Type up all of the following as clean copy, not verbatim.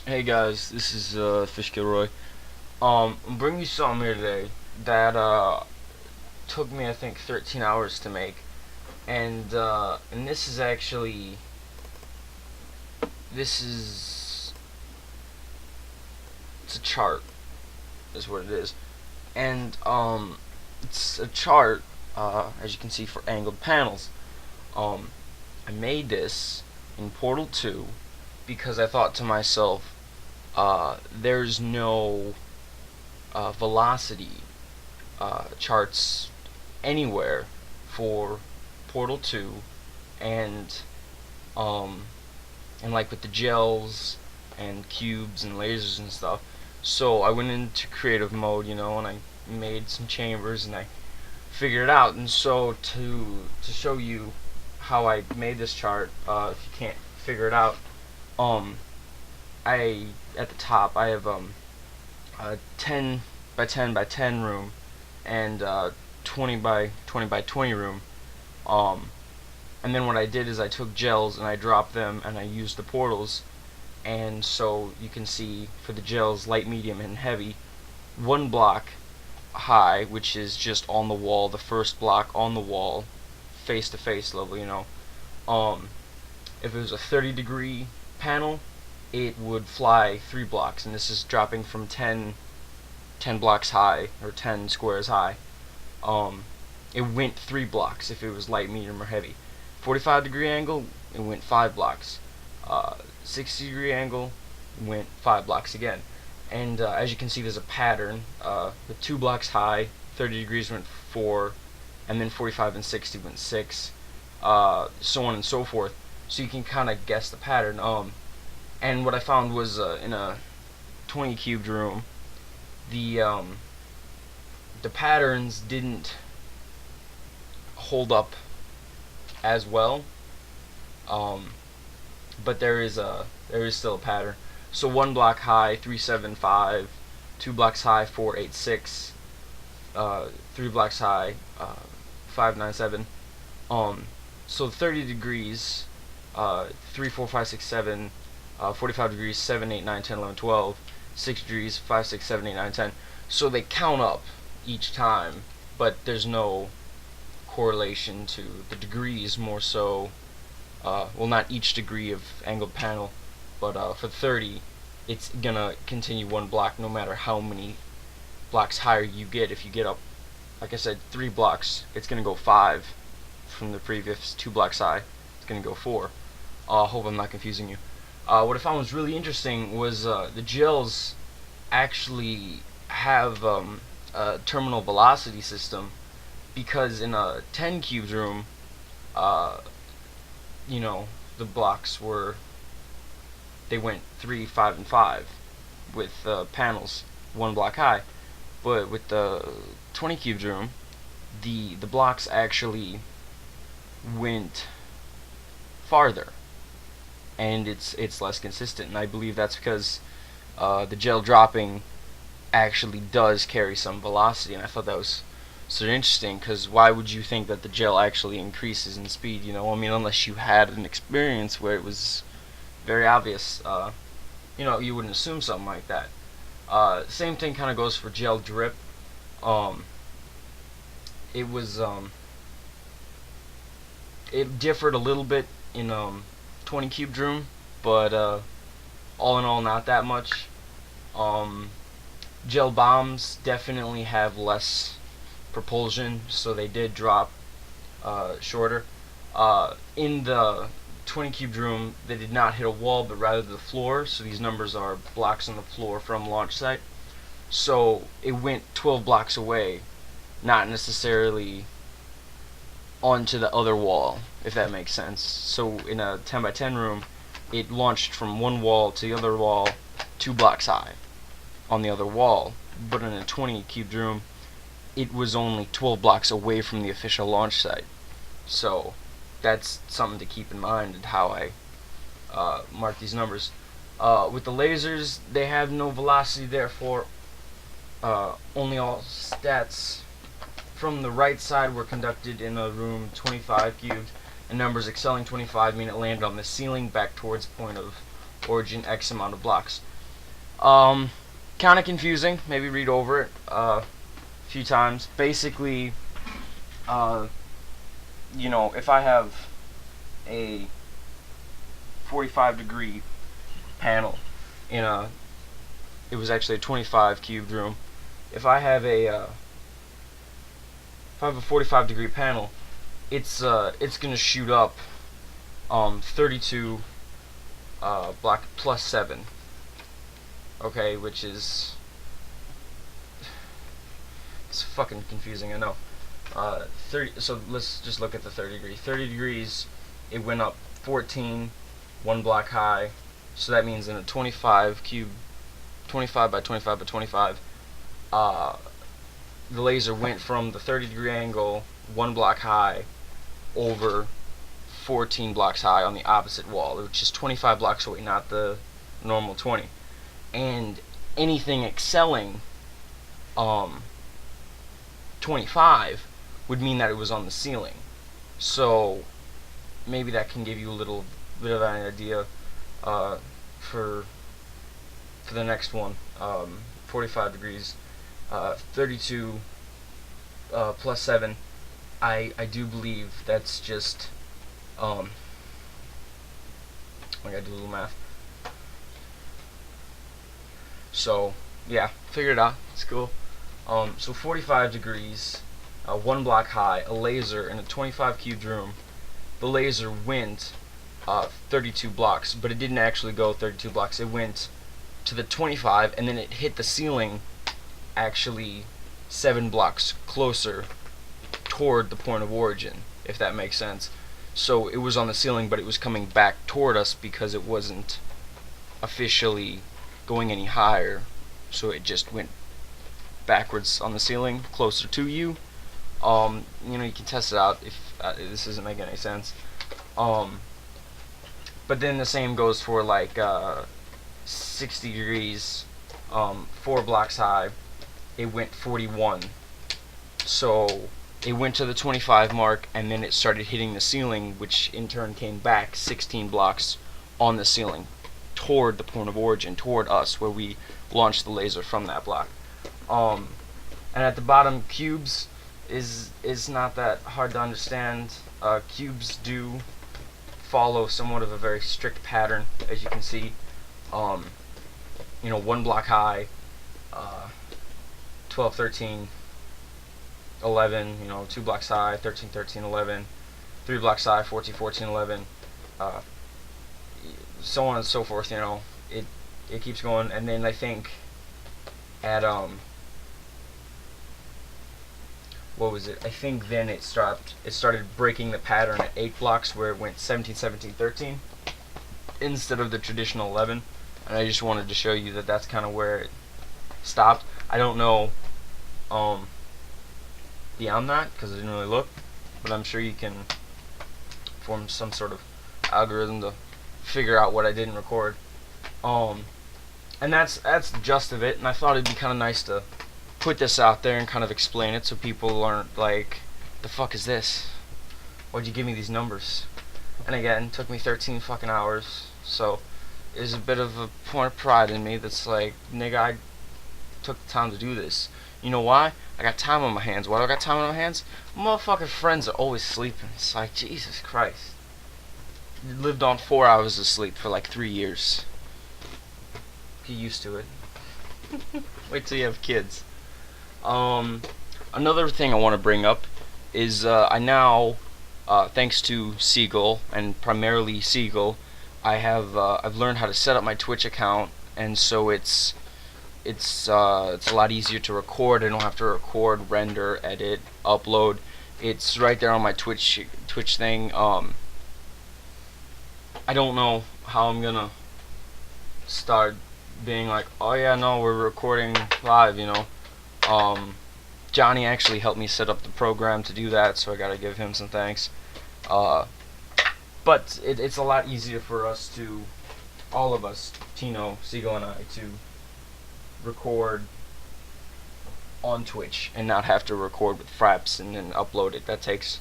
Hey guys, this is Fish Gilroy. I'm bringing you something here today that took me I think 13 hours to make, and this is it's a chart is what it is, and it's a chart as you can see for angled panels. Um, I made this in Portal 2 because I thought to myself, there's no velocity charts anywhere for Portal 2, and um and like with the gels and cubes and lasers and stuff. So I went into creative mode, and I made some chambers and I figured it out. And so to show you how I made this chart, if you can't figure it out, um I at the top I have a 10 by 10 by 10 room and 20 by 20 by 20 room. Um, and then what I did is I took gels and I dropped them and I used the portals. And so you can see for the gels, light, medium, and heavy, one block high, which is just on the wall, the first block on the wall, face to face level. Um, if it was a 30-degree panel, it would fly 3 blocks, and this is dropping from 10 blocks high, or 10 squares high. Um, it went 3 blocks if it was light, medium, or heavy. 45-degree angle, it went 5 blocks. 60-degree angle, went 5 blocks again. And as you can see, there's a pattern. With 2 blocks high, 30 degrees went 4, and then 45 and 60 went 6, so on and so forth. So you can kind of guess the pattern. And what I found was in a 20 cubed room, the the patterns didn't hold up as well. Um, but there is still a pattern. So 1 block high, 375, 2 blocks high, 486, 3 blocks high, 597. So 30 degrees, 3, 4, 5, 6, 7, 45 degrees, 7, 8, 9, 10, 11, 12, 6 degrees, 5, 6, 7, 8, 9, 10. So they count up each time, but there's no correlation to the degrees, more so, well, not each degree of angled panel, but for 30, it's gonna continue 1 block no matter how many blocks higher you get. If you get up, like I said, 3 blocks, it's gonna go 5 from the previous 2 blocks high. It's gonna go 4. Hope I'm not confusing you. What I found was really interesting was the gels actually have a terminal velocity system, because in a 10 cubed room, uh, the blocks they went 3, 5, and 5 with panels 1 block high. But with the 20 cubed room, the blocks actually went farther, and it's less consistent. And I believe that's because the gel dropping actually does carry some velocity, and I thought that was sort of interesting, because why would you think that the gel actually increases in speed? I mean, unless you had an experience where it was very obvious. You wouldn't assume something like that. Same thing kind of goes for gel drip. Um, it was it differed a little bit in 20 cubed room, but all in all, not that much. Um, Gel bombs definitely have less propulsion, so they did drop shorter. In the 20 cubed room, they did not hit a wall, but rather the floor, so these numbers are blocks on the floor from launch site. So it went 12 blocks away, not necessarily onto the other wall, if that makes sense. So in a 10 by 10 room, it launched from one wall to the other wall 2 blocks high on the other wall. But in a 20 cubed room, it was only 12 blocks away from the official launch site. So that's something to keep in mind, and how I mark these numbers. With the lasers, they have no velocity, therefore only all stats from the right side were conducted in a room 25 cubed, and numbers excelling 25 mean it landed on the ceiling back towards point of origin X amount of blocks. Um, kind of confusing. Maybe read over it a few times. Basically, uh, if I have a 45-degree panel in a, it was actually a 25 cubed room. If I have a 45-degree panel, it's gonna shoot up 32 block plus 7. Okay, which is, it's fucking confusing, I know. 30. So let's just look at the 30 degree. 30 degrees, it went up 14, one block high. So that means in a 25 cube, 25 by 25 by 25, the laser went from the 30-degree angle, one block high, over 14 blocks high on the opposite wall, which is 25 blocks away, not the normal 20. And anything excelling 25 would mean that it was on the ceiling. So maybe that can give you a little bit of an idea for the next one. 45 degrees, 32 plus 7. I do believe that's just I gotta do a little math. So yeah, figured it out. It's cool. So 45 degrees, one block high, a laser in a 25 cubed room. The laser went 32 blocks, but it didn't actually go 32 blocks. It went to the 25, and then it hit the ceiling actually 7 blocks closer toward the point of origin, if that makes sense. So it was on the ceiling, but it was coming back toward us because it wasn't officially going any higher, so it just went backwards on the ceiling, closer to you. You can test it out if this isn't making any sense. But then the same goes for like 60 degrees, 4 blocks high. It went 41. So it went to the 25 mark, and then it started hitting the ceiling, which in turn came back 16 blocks on the ceiling toward the point of origin, toward us, where we launched the laser from that block. And at the bottom, cubes is not that hard to understand. Cubes do follow somewhat of a very strict pattern, as you can see. 1 block high, 12, 13, 11, 2 blocks high, 13, 13, 11, 3 blocks high, 14, 14, 11, so on and so forth. It keeps going, and then I think at what was it? I think then it started breaking the pattern at 8 blocks, where it went 17, 17, 13 instead of the traditional 11. And I just wanted to show you that that's kind of where it stopped. I don't know beyond that, because I didn't really look, but I'm sure you can form some sort of algorithm to figure out what I didn't record. And that's the gist of it. And I thought it'd be kind of nice to put this out there and kind of explain it, so people aren't like, the fuck is this? Why'd you give me these numbers? And again, it took me 13 fucking hours, so there's a bit of a point of pride in me that's like, nigga, I took the time to do this. You know why? I got time on my hands. Why do I got time on my hands? Motherfucking friends are always sleeping. It's like, Jesus Christ. Lived on 4 hours of sleep for like 3 years. Get used to it. Wait till you have kids. Another thing I want to bring up is I now, thanks to Seagull, and primarily Seagull, I've learned how to set up my Twitch account, and so it's a lot easier to record. I don't have to record, render, edit, upload. It's right there on my Twitch thing. I don't know how I'm gonna start being like, oh yeah, no, we're recording live, Johnny actually helped me set up the program to do that, so I gotta give him some thanks. But it's a lot easier for us to, all of us, Tino, Seagull, and I, to record on Twitch and not have to record with Fraps and then upload it. That takes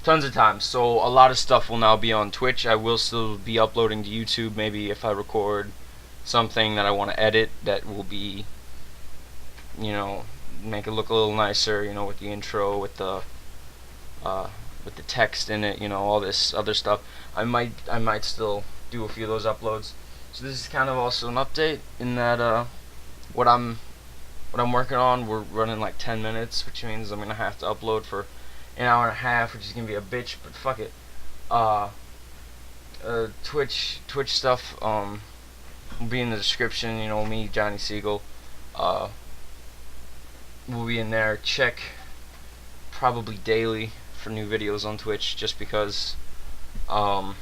tons of time. So a lot of stuff will now be on Twitch. I will still be uploading to YouTube, maybe if I record something that I want to edit that will be, you know, make it look a little nicer, you know, with the intro, uh, with the text in it, you know, all this other stuff. I might still do a few of those uploads. So this is kind of also an update in that what I'm what I'm working on, we're running like 10 minutes, which means I'm gonna have to upload for an hour and a half, which is gonna be a bitch, but fuck it. Twitch stuff will be in the description. You know, me, Johnny Siegel, uh, will be in there. Check probably daily for new videos on Twitch, just um,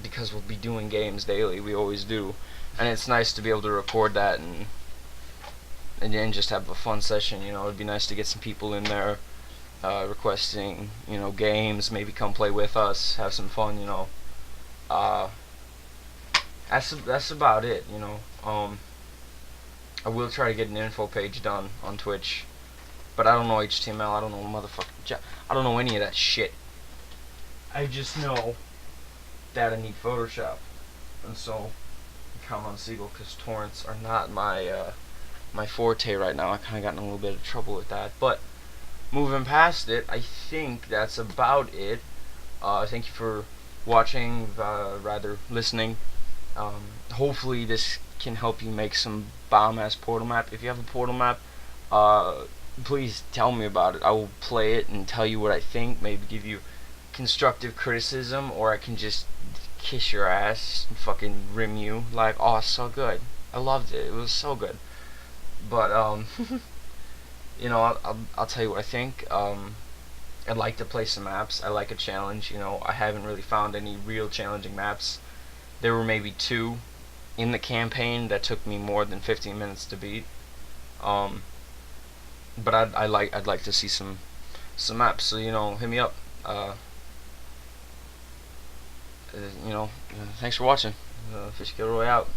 because we'll be doing games daily. We always do, and it's nice to be able to record that and then just have a fun session. You know, it'd be nice to get some people in there requesting, you know, games. Maybe come play with us, have some fun. You know, uh, that's about it. You know, I will try to get an info page done on Twitch, but I don't know HTML. I don't know I don't know any of that shit. I just know that I need Photoshop, and so count on Siegel because torrents are not my forte right now. I kind of got in a little bit of trouble with that, but moving past it, I think that's about it. Thank you for watching, rather listening. Hopefully this can help you make some bomb-ass portal map. If you have a portal map, please tell me about it. I will play it and tell you what I think, maybe give you constructive criticism, or I can just kiss your ass and fucking rim you like, oh, so good. I loved it. It was so good. But you know, I'll tell you what I think. I'd like to play some maps. I like a challenge. You know, I haven't really found any real challenging maps. There were maybe 2 in the campaign that took me more than 15 minutes to beat. But I'd like to see some maps. So, you know, hit me up. You know, thanks for watching. Fish Killer Roy out.